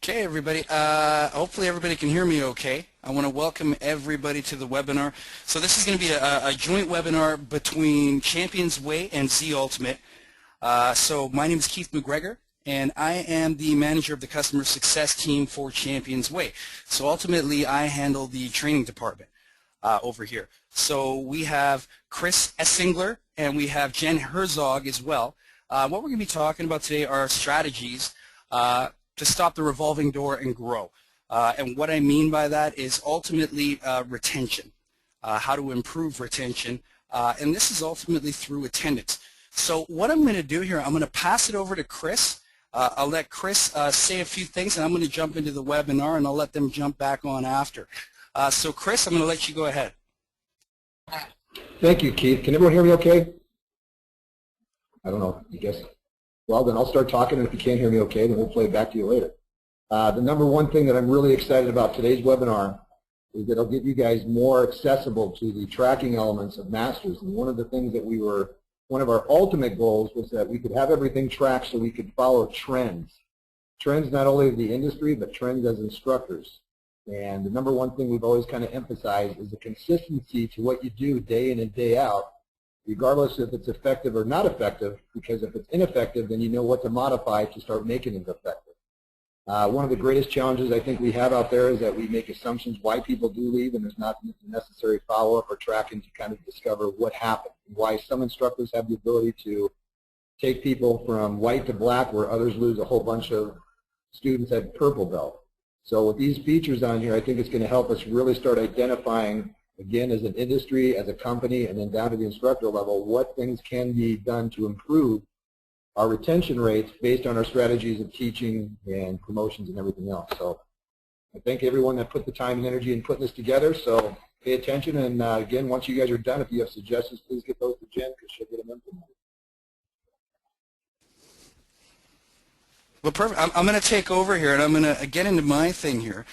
Okay, everybody. Hopefully everybody can hear me okay. I want to welcome everybody to the webinar. So this is going to be a joint webinar between Championsway and Z Ultimate. So my name is Keith McGregor, and I am the manager of the customer success team for Championsway. So ultimately, I handle the training department over here. So we have Chris Essingler, and we have Jen Herzog as well. What we're going to be talking about today are strategies to stop the revolving door and grow. And what I mean by that is ultimately retention, how to improve retention, and this is ultimately through attendance. So what I'm going to do here, I'm going to pass it over to Chris. I'll let Chris say a few things, and I'm going to jump into the webinar, and I'll let them jump back on after. So Chris, I'm going to let you go ahead. Thank you, Keith. Can everyone hear me okay? I don't know, I guess. Well, then I'll start talking, and if you can't hear me okay, then we'll play it back to you later. The number one thing that I'm really excited about today's webinar is that it'll get you guys more accessible to the tracking elements of Masters. And one of the things that one of our ultimate goals was that we could have everything tracked so we could follow trends. Trends not only of the industry, but trends as instructors. And the number one thing we've always kind of emphasized is the consistency to what you do day in and day out, regardless if it's effective or not effective, because if it's ineffective, then you know what to modify to start making it effective. One of the greatest challenges I think we have out there is that we make assumptions why people do leave, and there's not the necessary follow-up or tracking to kind of discover what happened, and why some instructors have the ability to take people from white to black, where others lose a whole bunch of students at purple belt. So with these features on here, I think it's going to help us really start identifying, again, as an industry, as a company, and then down to the instructor level, what things can be done to improve our retention rates based on our strategies of teaching and promotions and everything else. So I thank everyone that put the time and energy in putting this together. So pay attention, and again, once you guys are done, if you have suggestions, please get those to Jen, because she'll get them implemented. Well, perfect. I'm going to take over here, and I'm going to get into my thing here.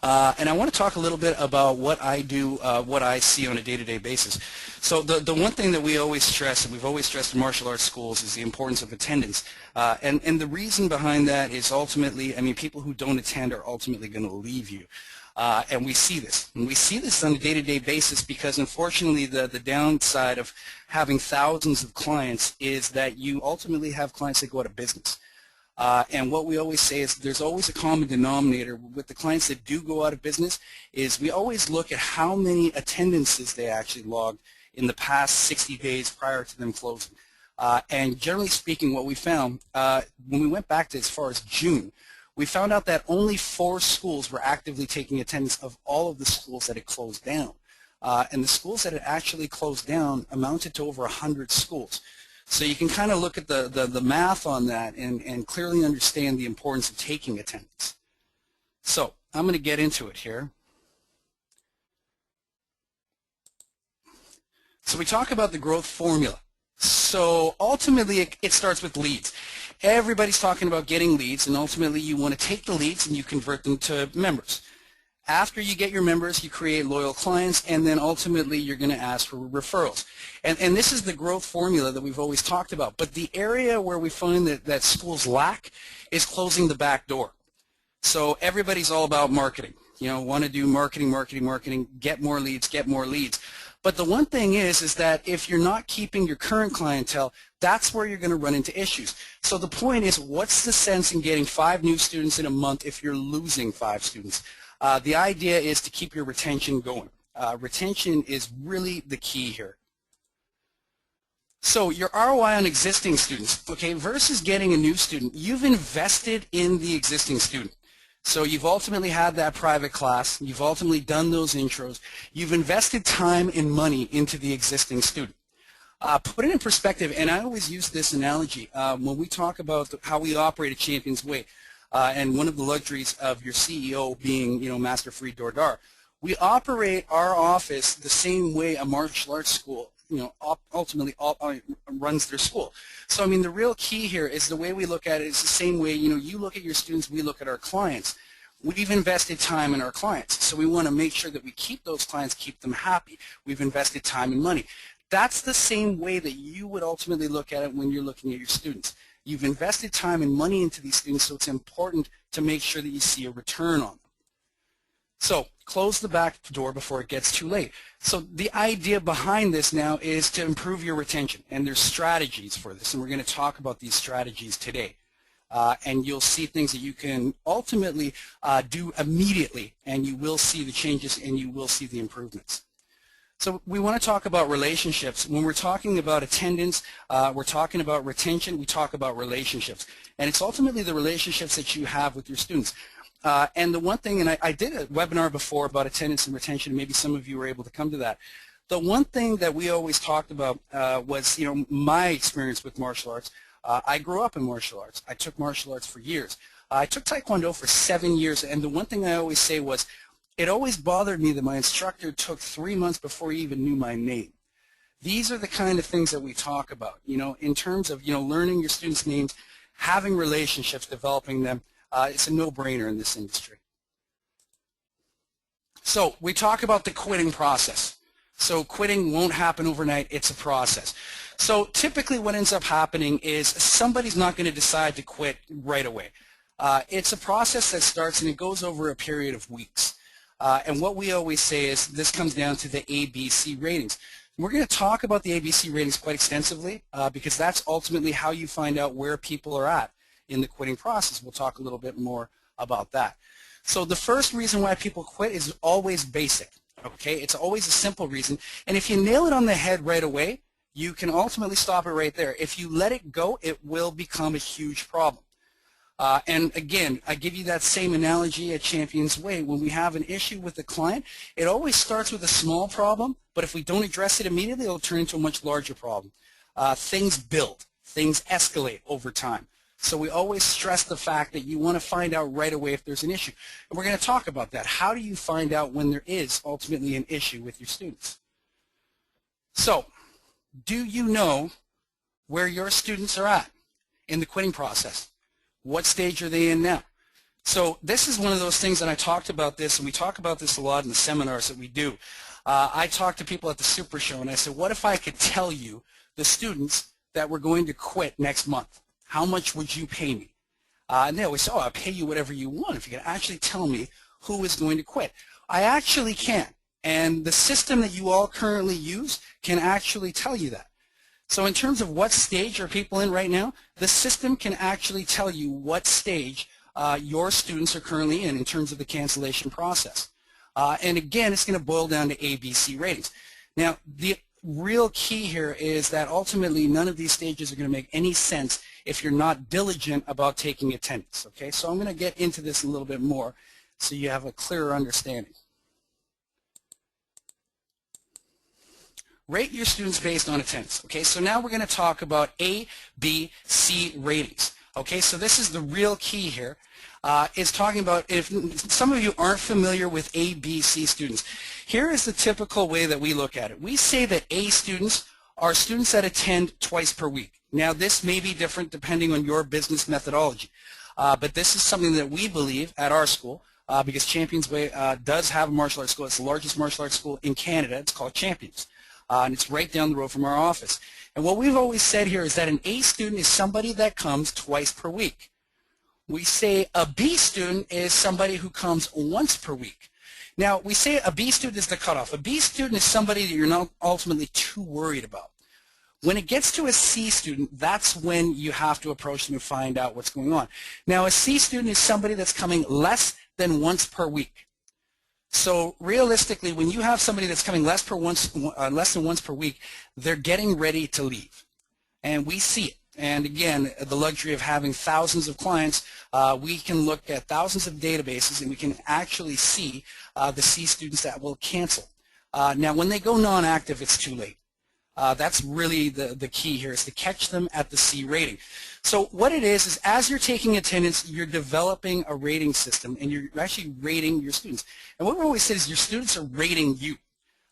And I want to talk a little bit about what I do, what I see on a day-to-day basis. So the one thing that we always stress, and we've always stressed in martial arts schools, is the importance of attendance. And the reason behind that is ultimately, I mean, people who don't attend are ultimately going to leave you. And we see this. And we see this on a day-to-day basis because, unfortunately, the downside of having thousands of clients is that you ultimately have clients that go out of business. And what we always say is there's always a common denominator with the clients that do go out of business is we always look at how many attendances they actually logged in the past 60 days prior to them closing. And generally speaking, what we found, when we went back to as far as June, we found out that only 4 schools were actively taking attendance of all of the schools that had closed down. And the schools that had actually closed down amounted to over 100 schools. So you can kind of look at the math on that and clearly understand the importance of taking attendance. So I'm going to get into it here. So we talk about the growth formula. So ultimately it starts with leads. Everybody's talking about getting leads, and ultimately you want to take the leads and you convert them to members. After you get your members, you create loyal clients, and then ultimately you're going to ask for referrals. And this is the growth formula that we've always talked about. But the area where we find that schools lack is closing the back door. So everybody's all about marketing. You know, want to do marketing, get more leads, get more leads. But the one thing is that if you're not keeping your current clientele, that's where you're going to run into issues. So the point is, what's the sense in getting 5 new students in a month if you're losing 5 students? The idea is to keep your retention going. Retention is really the key here. So your ROI on existing students, okay, versus getting a new student, you've invested in the existing student. So you've ultimately had that private class, you've ultimately done those intros, you've invested time and money into the existing student. Put it in perspective, and I always use this analogy when we talk about how we operate at Championsway. And one of the luxuries of your CEO being, you know, Master Free Dordar, we operate our office the same way a martial arts school, you know, ultimately runs their school. So, I mean, the real key here is the way we look at it is the same way, you know, you look at your students, we look at our clients. We've invested time in our clients, so we want to make sure that we keep those clients, keep them happy. We've invested time and money. That's the same way that you would ultimately look at it when you're looking at your students. You've invested time and money into these students, so it's important to make sure that you see a return on them. So close the back door before it gets too late. So the idea behind this now is to improve your retention, and there's strategies for this, and we're going to talk about these strategies today. And you'll see things that you can ultimately do immediately, and you will see the changes and you will see the improvements. So we want to talk about relationships. When we're talking about attendance, we're talking about retention, we talk about relationships. And it's ultimately the relationships that you have with your students. And the one thing, and I did a webinar before about attendance and retention, maybe some of you were able to come to that. The one thing that we always talked about was, my experience with martial arts. I grew up in martial arts. I took martial arts for years. I took Taekwondo for 7 years, and the one thing I always say was, it always bothered me that my instructor took 3 months before he even knew my name. These are the kind of things that we talk about, in terms of, learning your students' names, having relationships, developing them. It's a no-brainer in this industry. So we talk about the quitting process. So quitting won't happen overnight. It's a process. So typically what ends up happening is somebody's not going to decide to quit right away. It's a process that starts and it goes over a period of weeks. And what we always say is this comes down to the ABC ratings. We're going to talk about the ABC ratings quite extensively because that's ultimately how you find out where people are at in the quitting process. We'll talk a little bit more about that. So the first reason why people quit is always basic. Okay, it's always a simple reason. And if you nail it on the head right away, you can ultimately stop it right there. If you let it go, it will become a huge problem. And again, I give you that same analogy at Championsway. When we have an issue with a client, it always starts with a small problem, but if we don't address it immediately, it'll turn into a much larger problem. Things build, things escalate over time. So we always stress the fact that you want to find out right away if there's an issue. And we're going to talk about that. How do you find out when there is ultimately an issue with your students? So, do you know where your students are at in the quitting process? What stage are they in now? So this is one of those things that I talked about this, and we talk about this a lot in the seminars that we do. I talk to people at the Super Show, and I said, what if I could tell you the students that were going to quit next month? How much would you pay me? And they always say, oh, I'll pay you whatever you want if you can actually tell me who is going to quit. I actually can, and the system that you all currently use can actually tell you that. So in terms of what stage are people in right now, the system can actually tell you what stage your students are currently in terms of the cancellation process. And again, it's going to boil down to ABC ratings. Now, the real key here is that ultimately none of these stages are going to make any sense if you're not diligent about taking attendance. Okay, so I'm going to get into this a little bit more so you have a clearer understanding. Rate your students based on attendance. Okay, so now we're going to talk about A, B, C ratings. Okay, so this is the real key here. It's talking about, if some of you aren't familiar with A, B, C students, here is the typical way that we look at it. We say that A students are students that attend twice per week. Now, this may be different depending on your business methodology, but this is something that we believe at our school because Championsway does have a martial arts school. It's the largest martial arts school in Canada. It's called Champions. And it's right down the road from our office. And what we've always said here is that an A student is somebody that comes twice per week. We say a B student is somebody who comes once per week. Now, we say a B student is the cutoff. A B student is somebody that you're not ultimately too worried about. When it gets to a C student, that's when you have to approach them and find out what's going on. Now, a C student is somebody that's coming less than once per week. So realistically, when you have somebody that's coming less than once per week, they're getting ready to leave. And we see it. And again, the luxury of having thousands of clients, we can look at thousands of databases and we can actually see the C students that will cancel. Now, when they go non-active, it's too late. That's really the key here, is to catch them at the C rating. So what it is as you're taking attendance, you're developing a rating system and you're actually rating your students. And what we always say is your students are rating you.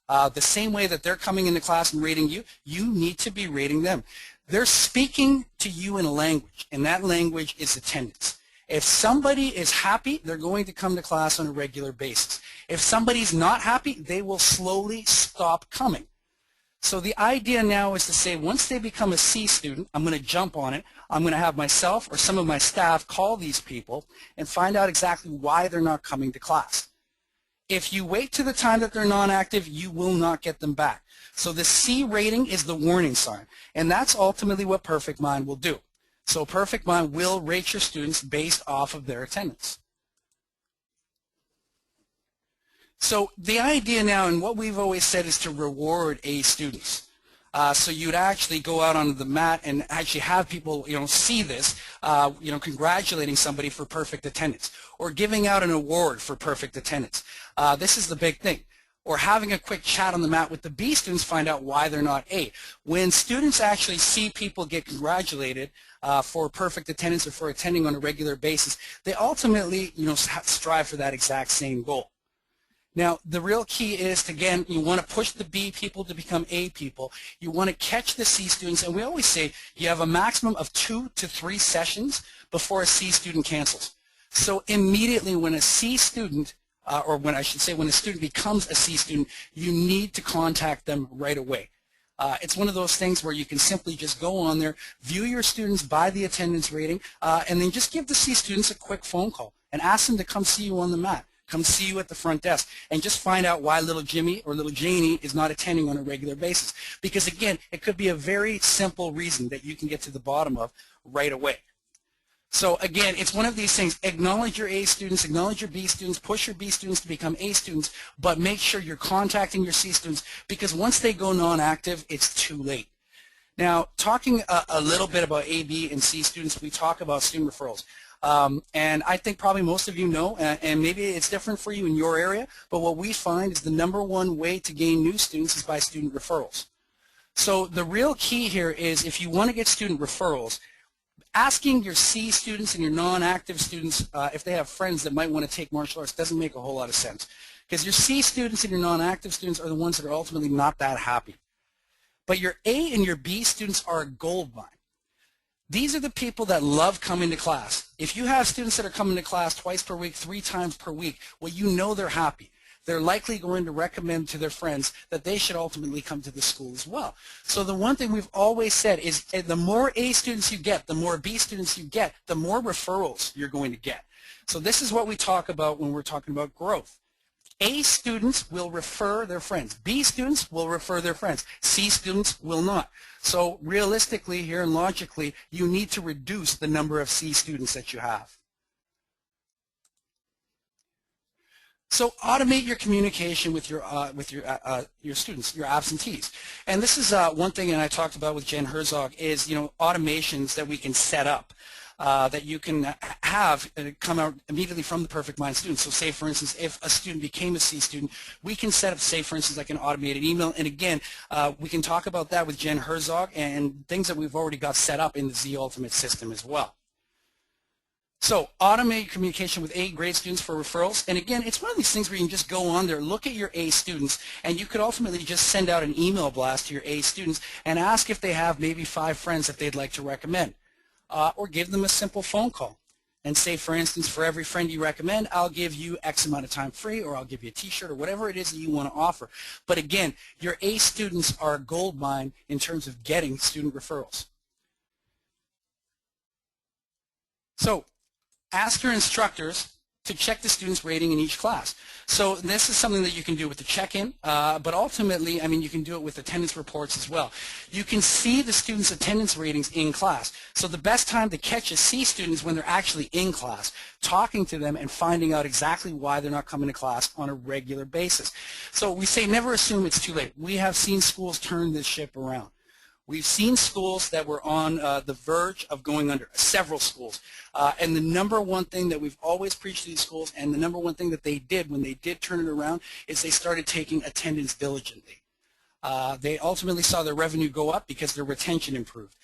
The same way that they're coming into class and rating you, you need to be rating them. They're speaking to you in a language, and that language is attendance. If somebody is happy, they're going to come to class on a regular basis. If somebody's not happy, they will slowly stop coming. So the idea now is to say once they become a C student, I'm going to jump on it. I'm going to have myself or some of my staff call these people and find out exactly why they're not coming to class. If you wait to the time that they're non-active, you will not get them back. So the C rating is the warning sign, and that's ultimately what Perfect Mind will do. So Perfect Mind will rate your students based off of their attendance. So the idea now, and what we've always said, is to reward A students. So you'd actually go out onto the mat and actually have people, see this, congratulating somebody for perfect attendance, or giving out an award for perfect attendance. This is the big thing. Or having a quick chat on the mat with the B students, find out why they're not A. When students actually see people get congratulated for perfect attendance or for attending on a regular basis, they ultimately, strive for that exact same goal. Now, the real key is, again, you want to push the B people to become A people. You want to catch the C students, and we always say you have a maximum of 2 to 3 sessions before a C student cancels. So immediately when a C student, when a student becomes a C student, you need to contact them right away. It's one of those things where you can simply just go on there, view your students by the attendance rating, and then just give the C students a quick phone call and ask them to come see you on the mat. Come see you at the front desk and just find out why little Jimmy or little Janie is not attending on a regular basis. Because again, it could be a very simple reason that you can get to the bottom of right away. So again, it's one of these things. Acknowledge your A students, acknowledge your B students, push your B students to become A students, but make sure you're contacting your C students, because once they go non-active, it's too late. Now, talking a little bit about A, B, and C students, we talk about student referrals. And I think probably most of you know, and maybe it's different for you in your area, but what we find is the #1 way to gain new students is by student referrals. So the real key here is, if you want to get student referrals, asking your C students and your non-active students if they have friends that might want to take martial arts doesn't make a whole lot of sense, because your C students and your non-active students are the ones that are ultimately not that happy. But your A and your B students are a gold mine. These are the people that love coming to class. If you have students that are coming to class twice per week, 3 times per week, well, you know they're happy. They're likely going to recommend to their friends that they should ultimately come to the school as well. So the one thing we've always said is, the more A students you get, the more B students you get, the more referrals you're going to get. So this is what we talk about when we're talking about growth. A students will refer their friends. B students will refer their friends. C students will not. So realistically here and logically, you need to reduce the number of C students that you have. So automate your communication with your students, your absentees. And this is one thing that I talked about with Jen Herzog is, automations that we can set up. That you can have come out immediately from the Perfect Mind students. So say, for instance, if a student became a C student, we can set up, say, for instance, like an automated email. And again, we can talk about that with Jen Herzog and things that we've already got set up in the Z Ultimate system as well. So automate communication with A grade students for referrals. And again, it's one of these things where you can just go on there, look at your A students, and you could ultimately just send out an email blast to your A students and ask if they have maybe 5 friends that they'd like to recommend. Or give them a simple phone call and say, for instance, for every friend you recommend, I'll give you X amount of time free, or I'll give you a t-shirt, or whatever it is that you want to offer. But again, your A students are a gold mine in terms of getting student referrals. So ask your instructors to check the student's rating in each class. So this is something that you can do with the check-in, but ultimately, you can do it with attendance reports as well. You can see the students' attendance ratings in class. So the best time to catch a C student is when they're actually in class, talking to them and finding out exactly why they're not coming to class on a regular basis. So we say never assume it's too late. We have seen schools turn this ship around. We've seen schools that were on the verge of going under, several schools. And the #1 thing that we've always preached to these schools, and the #1 thing that they did when they did turn it around, is they started taking attendance diligently. They ultimately saw their revenue go up because their retention improved.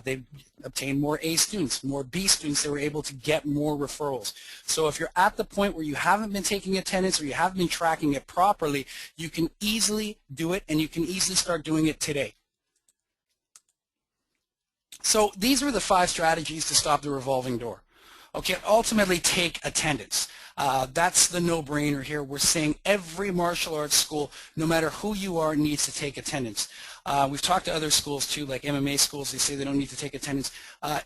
They obtained more A students, more B students. They were able to get more referrals. So if you're at the point where you haven't been taking attendance or you haven't been tracking it properly, you can easily do it, and you can easily start doing it today. So these were the 5 strategies to stop the revolving door. Okay, ultimately take attendance. That's the no-brainer here. We're saying every martial arts school, no matter who you are, needs to take attendance. We've talked to other schools too, like MMA schools. They say they don't need to take attendance.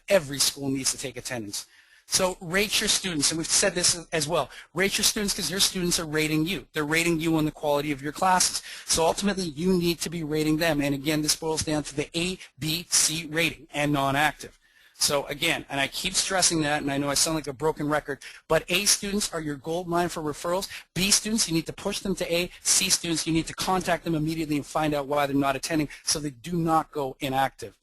Every school needs to take attendance. So rate your students, and we've said this as well. Rate your students because your students are rating you. They're rating you on the quality of your classes. So ultimately, you need to be rating them. And again, this boils down to the A, B, C rating and non-active. So again, and I keep stressing that, and I know I sound like a broken record, but A students are your gold mine for referrals. B students, you need to push them to A. C students, you need to contact them immediately and find out why they're not attending so they do not go inactive.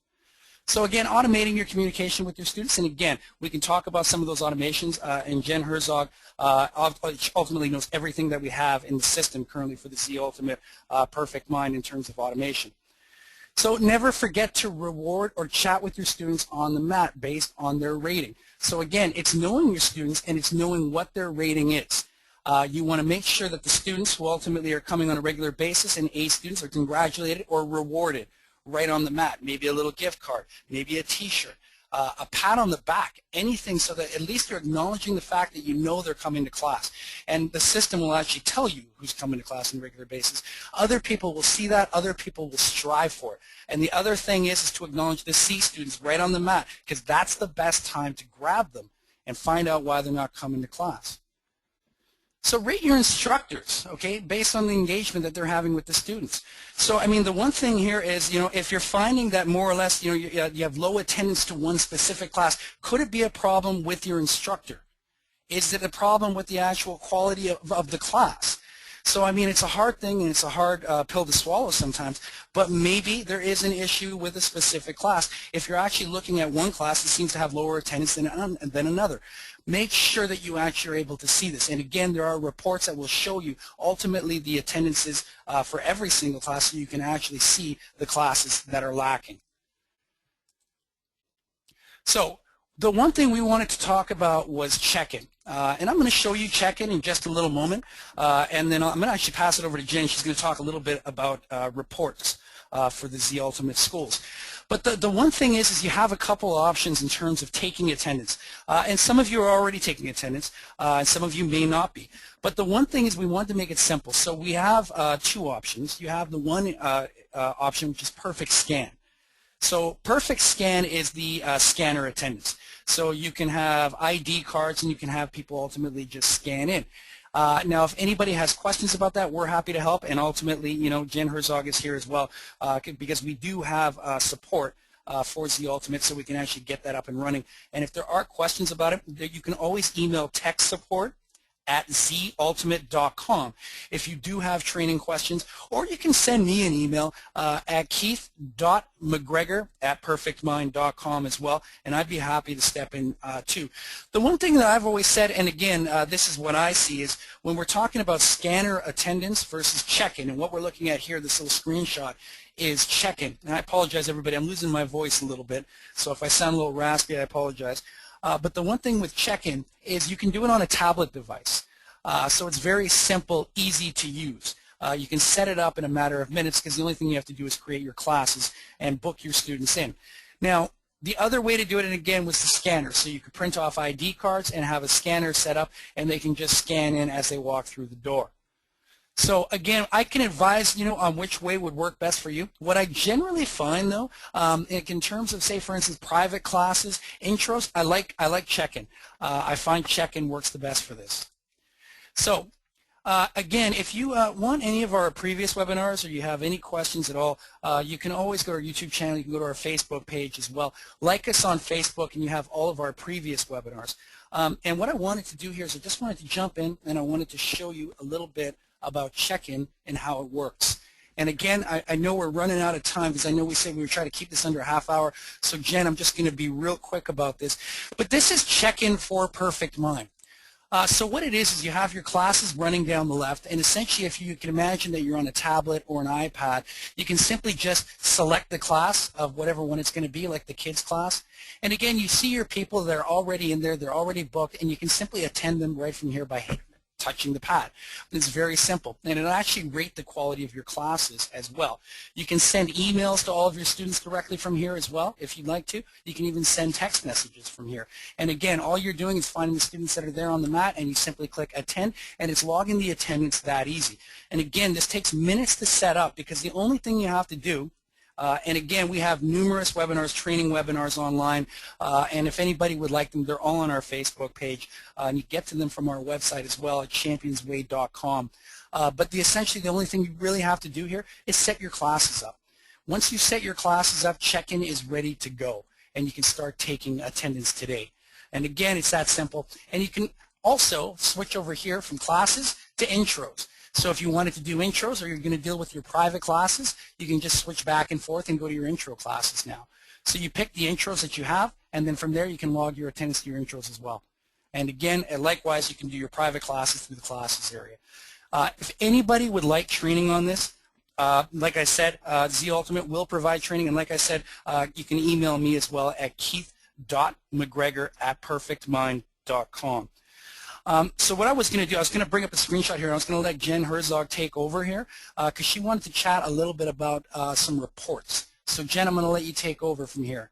So again, automating your communication with your students, and again, we can talk about some of those automations, and Jen Herzog ultimately knows everything that we have in the system currently for the Z Ultimate Perfect Mind in terms of automation. So never forget to reward or chat with your students on the mat based on their rating. So again, it's knowing your students and it's knowing what their rating is. You want to make sure that the students who ultimately are coming on a regular basis and A students are congratulated or rewarded right on the mat, maybe a little gift card, maybe a t-shirt, a pat on the back, anything so that at least you're acknowledging the fact that you know they're coming to class. And the system will actually tell you who's coming to class on a regular basis. Other people will see that, other people will strive for it. And the other thing is to acknowledge the C students right on the mat because that's the best time to grab them and find out why they're not coming to class. So rate your instructors, okay, based on the engagement that they're having with the students. So, I mean, the one thing here is, you know, if you're finding that more or less, you know, you have low attendance to one specific class, could it be a problem with your instructor? Is it a problem with the actual quality of the class? So, I mean, it's a hard thing and it's a hard pill to swallow sometimes, but maybe there is an issue with a specific class. If you're actually looking at one class that seems to have lower attendance than another, make sure that you actually are able to see this. And again, there are reports that will show you ultimately the attendances for every single class so you can actually see the classes that are lacking. So the one thing we wanted to talk about was check-in. And I'm going to show you check-in in just a little moment. And then I'm going to actually pass it over to Jen. She's going to talk a little bit about reports for the Z Ultimate schools. But the one thing is you have a couple options in terms of taking attendance. And some of you are already taking attendance, and some of you may not be. But the one thing is we want to make it simple. So we have two options. You have the one option, which is perfect scan. So perfect scan is the scanner attendance. So you can have ID cards and you can have people ultimately just scan in. Now, if anybody has questions about that, we're happy to help. And ultimately, you know, Jen Herzog is here as well because we do have support for Z Ultimate, so we can actually get that up and running. And if there are questions about it, you can always email tech support at zultimate.com if you do have training questions, or you can send me an email at keith.mcgregor@perfectmind.com as well, and I'd be happy to step in too. The one thing that I've always said, and again, this is what I see, is when we're talking about scanner attendance versus check-in, and what we're looking at here, this little screenshot, is check-in. And I apologize, everybody, I'm losing my voice a little bit, so if I sound a little raspy, I apologize. But the one thing with check-in is you can do it on a tablet device. So it's very simple, easy to use. You can set it up in a matter of minutes because the only thing you have to do is create your classes and book your students in. Now, the other way to do it, and again, was the scanner. So you could print off ID cards and have a scanner set up, and they can just scan in as they walk through the door. So again, I can advise, you know, on which way would work best for you. What I generally find, though, in terms of, say, for instance, private classes, intros, I like check-in. I find check-in works the best for this. So again, if you want any of our previous webinars or you have any questions at all, you can always go to our YouTube channel. You can go to our Facebook page as well. Like us on Facebook, and you have all of our previous webinars. And what I wanted to do here is I just wanted to jump in, and I wanted to show you a little bit about check-in and how it works. And again, I know we're running out of time because I know we said we were trying to keep this under a half hour. So Jen, I'm just going to be real quick about this. But this is check-in for Perfect Mind. So what it is you have your classes running down the left, and essentially if you can imagine that you're on a tablet or an iPad, you can simply just select the class of whatever one it's going to be, like the kids class. And again, you see your people that are already in there, they're already booked, and you can simply attend them right from here by touching the pad. It's very simple, and it'll actually rate the quality of your classes as well. You can send emails to all of your students directly from here as well if you'd like to. You can even send text messages from here. And again, all you're doing is finding the students that are there on the mat, and you simply click attend, and it's logging the attendance that easy. And again, this takes minutes to set up, because the only thing you have to do, and again, we have numerous webinars, training webinars online, and if anybody would like them, they're all on our Facebook page, and you get to them from our website as well at championsway.com. But essentially the only thing you really have to do here is set your classes up. Once you set your classes up, Checkin is ready to go, and you can start taking attendance today. And again, it's that simple. And you can also switch over here from classes to intros. So if you wanted to do intros, or you're going to deal with your private classes, you can just switch back and forth and go to your intro classes now. So you pick the intros that you have, and then from there you can log your attendance to your intros as well. And again, likewise, you can do your private classes through the classes area. If anybody would like training on this, like I said, Z Ultimate will provide training, and like I said, you can email me as well at keith.mcgregor@perfectmind.com. So what I was going to do, I was going to bring up a screenshot here, and I was going to let Jen Herzog take over here because she wanted to chat a little bit about some reports. So Jen, I'm going to let you take over from here.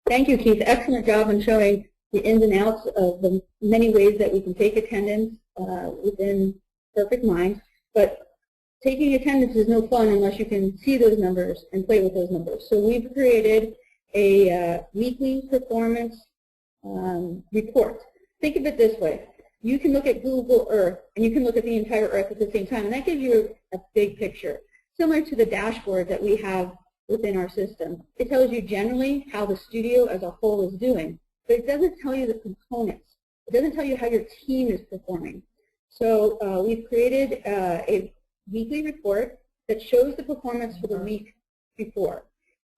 Thank you, Keith. Excellent job in showing the ins and outs of the many ways that we can take attendance within Perfect Mind. But taking attendance is no fun unless you can see those numbers and play with those numbers. So we've created a weekly performance report. Think of it this way. You can look at Google Earth, and you can look at the entire Earth at the same time, and that gives you a big picture, similar to the dashboard that we have within our system. It tells you generally how the studio as a whole is doing, but it doesn't tell you the components. It doesn't tell you how your team is performing. So we've created a weekly report that shows the performance for the week before.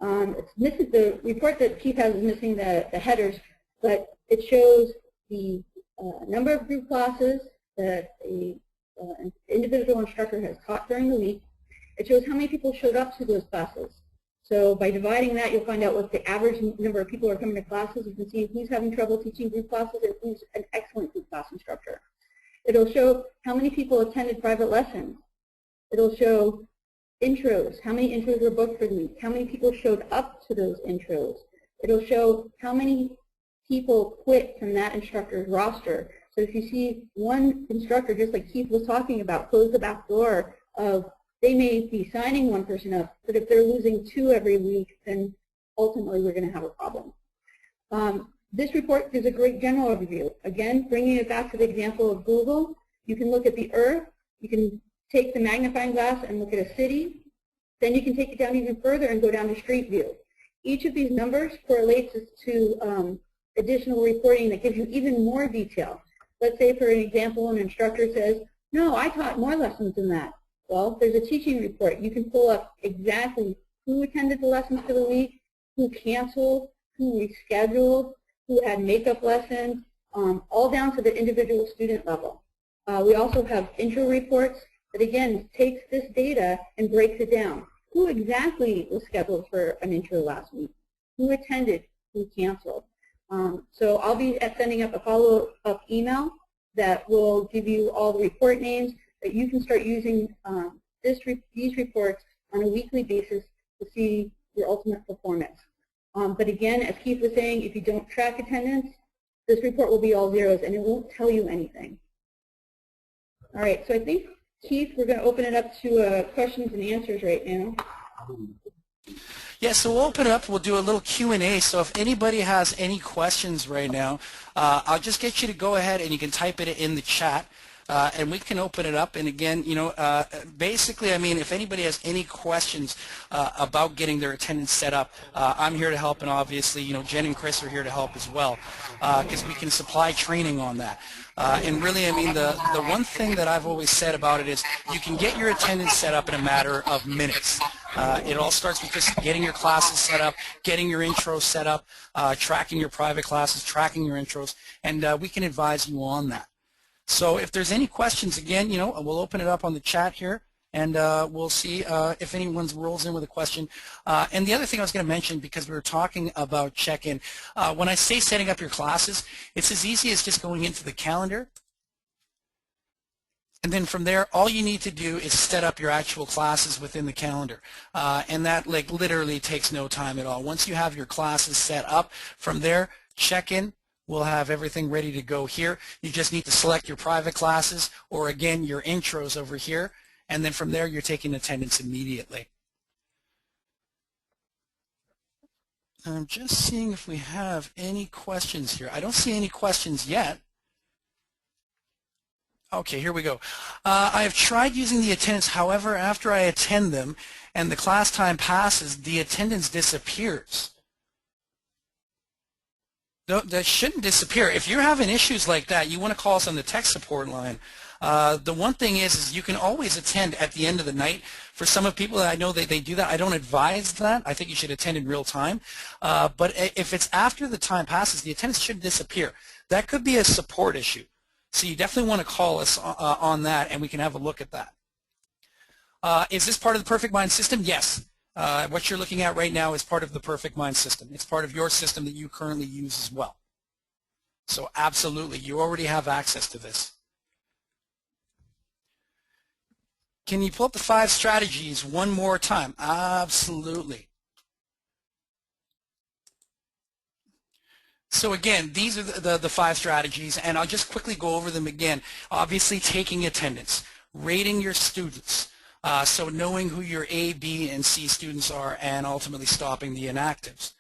It's missing, the report that Keith has is missing the headers, but it shows the number of group classes that an individual instructor has taught during the week. It shows how many people showed up to those classes. So by dividing that, you'll find out what the average number of people are coming to classes. You can see who's having trouble teaching group classes and who's an excellent group class instructor. It'll show how many people attended private lessons. It'll show intros, how many intros were booked for the week, how many people showed up to those intros. It'll show how many people quit from that instructor's roster. So if you see one instructor, just like Keith was talking about, close the back door of, they may be signing one person up, but if they're losing 2 every week, then ultimately we're going to have a problem. This report gives a great general overview. Again, bringing it back to the example of Google, you can look at the Earth, you can take the magnifying glass and look at a city, then you can take it down even further and go down to Street View. Each of these numbers correlates to additional reporting that gives you even more detail. Let's say, for an example, an instructor says, no, I taught more lessons than that. Well, there's a teaching report. You can pull up exactly who attended the lessons for the week, who canceled, who rescheduled, who had makeup lessons, all down to the individual student level. We also have intro reports that, again, takes this data and breaks it down. Who exactly was scheduled for an intro last week? Who attended? Who canceled? So I'll be sending up a follow-up email that will give you all the report names that you can start using these reports on a weekly basis to see your ultimate performance. But again, as Keith was saying, if you don't track attendance, this report will be all zeros and it won't tell you anything. All right, so I think, Keith, we're going to open it up to questions and answers right now. Yeah, so we'll open it up. We'll do a little Q&A. So if anybody has any questions right now, I'll just get you to go ahead and you can type it in the chat. And we can open it up. And again, you know, basically, I mean, if anybody has any questions about getting their attendance set up, I'm here to help, and obviously, you know, Jen and Chris are here to help as well, because we can supply training on that. And really, I mean, the one thing that I've always said about it is you can get your attendance set up in a matter of minutes. It all starts with just getting your classes set up, getting your intros set up, tracking your private classes, tracking your intros, and we can advise you on that. So if there's any questions, again, you know, we'll open it up on the chat here, and we'll see if anyone rolls in with a question. And the other thing I was going to mention, because we were talking about check-in, when I say setting up your classes, it's as easy as just going into the calendar. And then from there, all you need to do is set up your actual classes within the calendar. And that like literally takes no time at all. Once you have your classes set up, from there, check-in, we'll have everything ready to go here. You just need to select your private classes, or again, your intros over here. And then from there, you're taking attendance immediately. I'm just seeing if we have any questions here. I don't see any questions yet. Okay, here we go. I have tried using the attendance. However, after I attend them and the class time passes, the attendance disappears. No, that shouldn't disappear. If you're having issues like that, you want to call us on the tech support line. The one thing is you can always attend at the end of the night. For some of people that I know they do that, I don't advise that. I think you should attend in real time. But if it's after the time passes, the attendance should disappear. That could be a support issue. So you definitely want to call us on that, and we can have a look at that. Is this part of the Perfect Mind system? Yes. What you're looking at right now is part of the Perfect Mind system. It's part of your system that you currently use as well. So absolutely, you already have access to this. Can you pull up the 5 strategies one more time? Absolutely. So again, these are the 5 strategies, and I'll just quickly go over them again. Obviously, taking attendance, rating your students, so knowing who your A, B, and C students are, and ultimately stopping the inactives.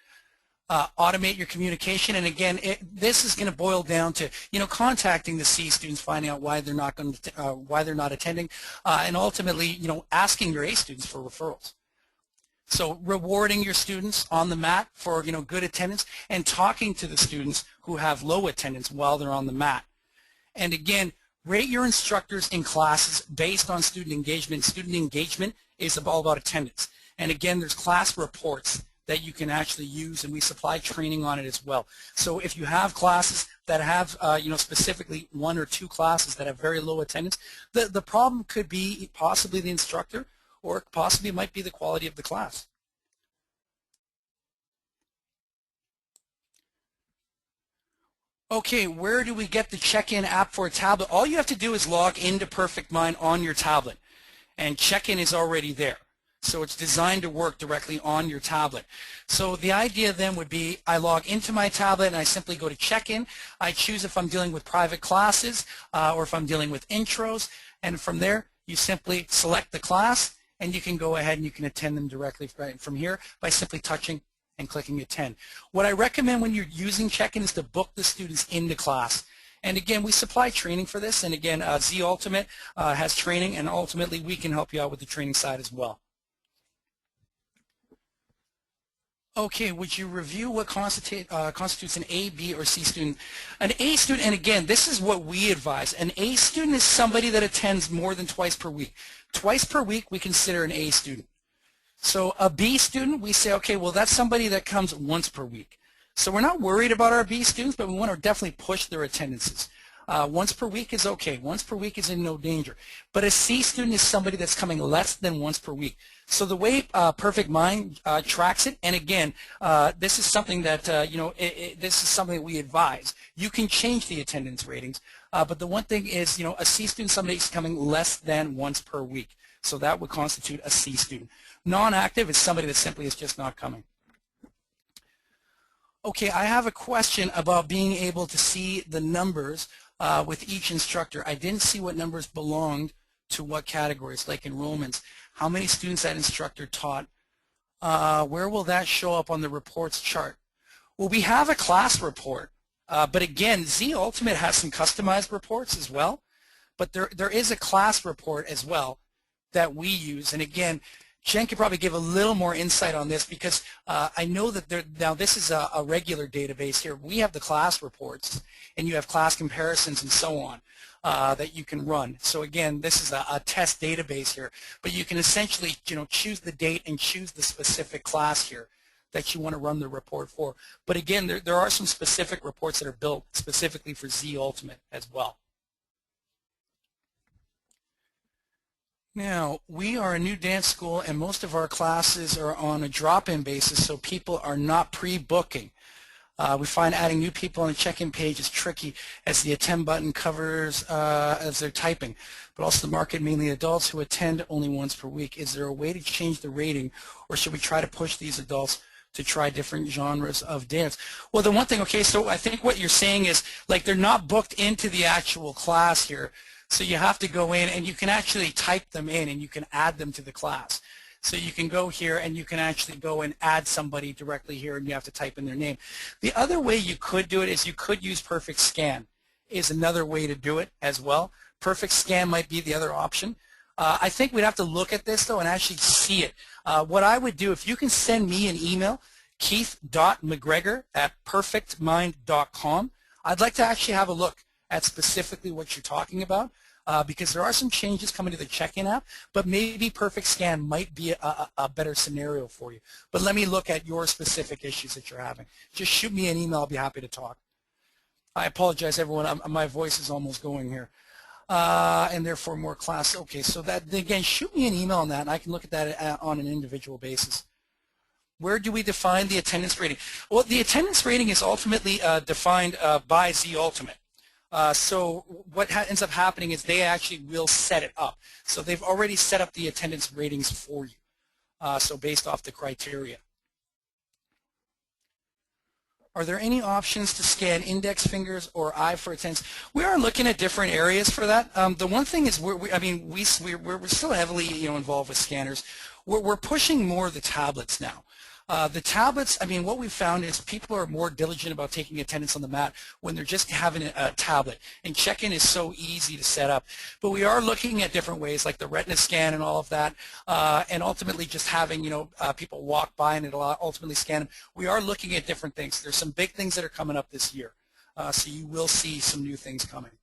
Automate your communication, and again, this is going to boil down to contacting the C students, finding out why they're not going to, why they're not attending, and ultimately asking your A students for referrals. So rewarding your students on the mat for good attendance, and talking to the students who have low attendance while they're on the mat. And again, rate your instructors in classes based on student engagement. Student engagement is all about attendance. And again, there's class reports that you can actually use, and we supply training on it as well. So if you have classes that have specifically 1 or 2 classes that have very low attendance, the problem could be possibly the instructor, or possibly it might be the quality of the class. Okay, where do we get the Checkin app for a tablet? All you have to do is log into Perfect Mind on your tablet, and Checkin is already there. So it's designed to work directly on your tablet. So the idea then would be I log into my tablet and I simply go to Checkin. I choose if I'm dealing with private classes or if I'm dealing with intros, and from there you simply select the class, and you can go ahead and you can attend them directly from here by simply touching and clicking attend. What I recommend when you're using Checkin is to book the students into class. And again, we supply training for this, and again, Z Ultimate has training, and ultimately we can help you out with the training side as well. Okay, would you review what constitutes an A, B, or C student? An A student, and again, this is what we advise. An A student is somebody that attends more than twice per week. Twice per week, we consider an A student. So a B student, we say, okay, well, that's somebody that comes once per week. So we're not worried about our B students, but we want to definitely push their attendances. Once per week is okay. Once per week is in no danger. But a C student is somebody that's coming less than once per week. So the way Perfect Mind tracks it, and again, this is something that this is something that we advise. You can change the attendance ratings, but the one thing is, a C student, somebody is coming less than once per week. So that would constitute a C student. Non-active is somebody that simply is just not coming. Okay, I have a question about being able to see the numbers with each instructor. I didn't see what numbers belonged to what categories, like enrollments. How many students that instructor taught? Where will that show up on the reports chart? Well, we have a class report, but again, Z Ultimate has some customized reports as well, but there is a class report as well that we use. And again, Jen could probably give a little more insight on this, because I know that now this is a regular database here. We have the class reports, and you have class comparisons and so on that you can run. So again, this is a test database here, but you can essentially choose the date and choose the specific class here that you want to run the report for. But again, there are some specific reports that are built specifically for Z Ultimate as well. Now, we are a new dance school, and most of our classes are on a drop-in basis, so people are not pre-booking. We find adding new people on the check-in page is tricky as the attend button covers as they're typing, but also the market mainly adults who attend only once per week. Is there a way to change the rating, or should we try to push these adults to try different genres of dance? Well, the one thing, okay, so I think what you're saying is like they're not booked into the actual class here, so you have to go in and you can actually type them in and you can add them to the class. So you can go here and you can actually go and add somebody directly here, and you have to type in their name. The other way you could do it is you could use Perfect Scan is another way to do it as well. Perfect Scan might be the other option. I think we'd have to look at this though and actually see it. What I would do, if you can send me an email, keith.mcgregor@perfectmind.com, I'd like to actually have a look at specifically what you're talking about. Because there are some changes coming to the Checkin App, but maybe Perfect Scan might be a better scenario for you. But let me look at your specific issues that you're having. Just shoot me an email. I'll be happy to talk. I apologize, everyone. My voice is almost going here. And therefore more class. Okay, so that, again, shoot me an email on that, and I can look at that on an individual basis. Where do we define the attendance rating? Well, the attendance rating is ultimately defined by Z Ultimate. So what ends up happening is they actually will set it up. So they've already set up the attendance ratings for you, so based off the criteria. Are there any options to scan index fingers or eye for attendance? We are looking at different areas for that. The one thing is, we're still heavily involved with scanners. We're pushing more of the tablets now. The tablets, what we've found is people are more diligent about taking attendance on the mat when they're just having a tablet. And check-in is so easy to set up. But we are looking at different ways, like the retina scan and all of that, and ultimately just having people walk by and it'll ultimately scan them. We are looking at different things. There's some big things that are coming up this year. So you will see some new things coming.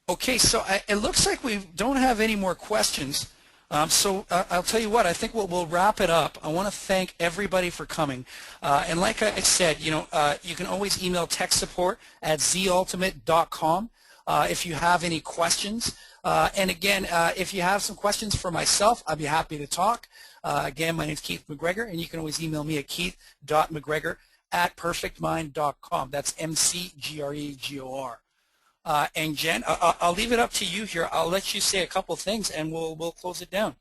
Okay, so it looks like we don't have any more questions. So I'll tell you what, I think we'll wrap it up. I want to thank everybody for coming. And like I said, you can always email tech support at zultimate.com if you have any questions. And again, if you have some questions for myself, I'd be happy to talk. Again, my name is Keith McGregor, and you can always email me at keith.mcgregor@perfectmind.com. That's MCGREGOR. And Jen, I'll leave it up to you here. I'll let you say a couple things, and we'll close it down.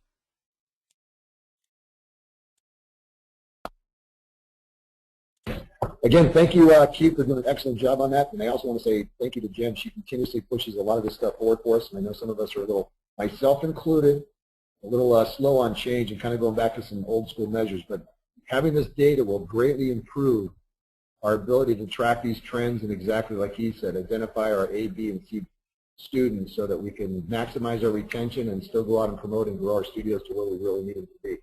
Again, thank you, Keith, for doing an excellent job on that. And I also want to say thank you to Jen. She continuously pushes a lot of this stuff forward for us. And I know some of us are a little, myself included, a little slow on change and kind of going back to some old school measures. But having this data will greatly improve our ability to track these trends and, exactly like he said, identify our A, B, and C students so that we can maximize our retention and still go out and promote and grow our studios to where we really need them to be.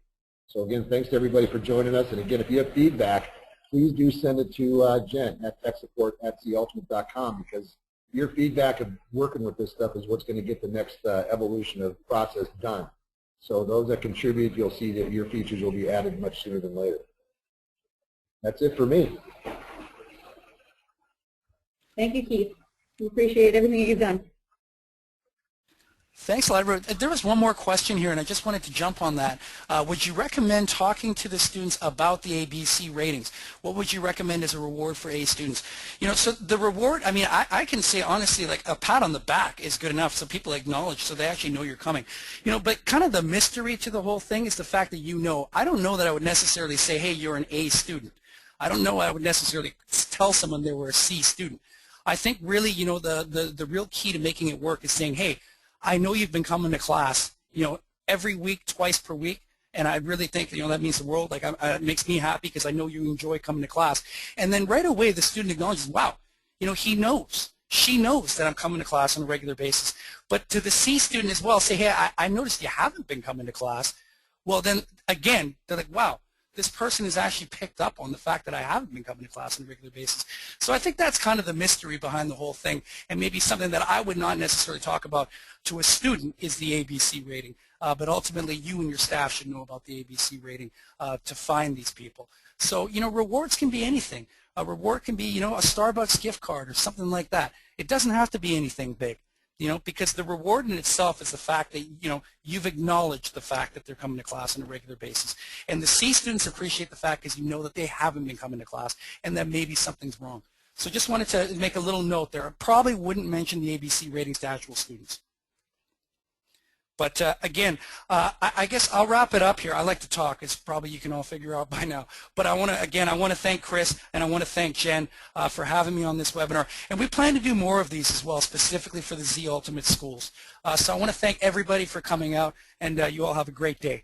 So again, thanks to everybody for joining us. And again, if you have feedback, please do send it to Jen at techsupport@zultimate.com, because your feedback of working with this stuff is what's going to get the next evolution of process done. So those that contribute, you'll see that your features will be added much sooner than later. That's it for me. Thank you, Keith. We appreciate everything you've done. Thanks a lot. There was one more question here, and I just wanted to jump on that. Would you recommend talking to the students about the ABC ratings? What would you recommend as a reward for A students? So the reward, I can say honestly, like a pat on the back is good enough so people acknowledge, so they actually know you're coming. But kind of the mystery to the whole thing is the fact that I don't know that I would necessarily say, hey, you're an A student. I don't know I would necessarily tell someone they were a C student. I think really, the real key to making it work is saying, hey, I know you've been coming to class, every week, twice per week, and I really think, that means the world. Like, it makes me happy because I know you enjoy coming to class. And then right away, the student acknowledges, wow, he knows, she knows that I'm coming to class on a regular basis. But to the C student as well, say, hey, I noticed you haven't been coming to class. Well, then, again, they're like, wow, this person has actually picked up on the fact that I haven't been coming to class on a regular basis. So I think that's kind of the mystery behind the whole thing, and maybe something that I would not necessarily talk about to a student is the ABC rating. But ultimately, you and your staff should know about the ABC rating to find these people. So, rewards can be anything. A reward can be, a Starbucks gift card or something like that. It doesn't have to be anything big, because the reward in itself is the fact that, you've acknowledged the fact that they're coming to class on a regular basis. And the C students appreciate the fact because you know that they haven't been coming to class and that maybe something's wrong. So just wanted to make a little note there. I probably wouldn't mention the ABC ratings to actual students. But again, I guess I'll wrap it up here. I like to talk. It's probably you can all figure out by now. But I want to thank Chris and I want to thank Jen for having me on this webinar. And we plan to do more of these as well, specifically for the Z Ultimate Schools. So I want to thank everybody for coming out, and you all have a great day.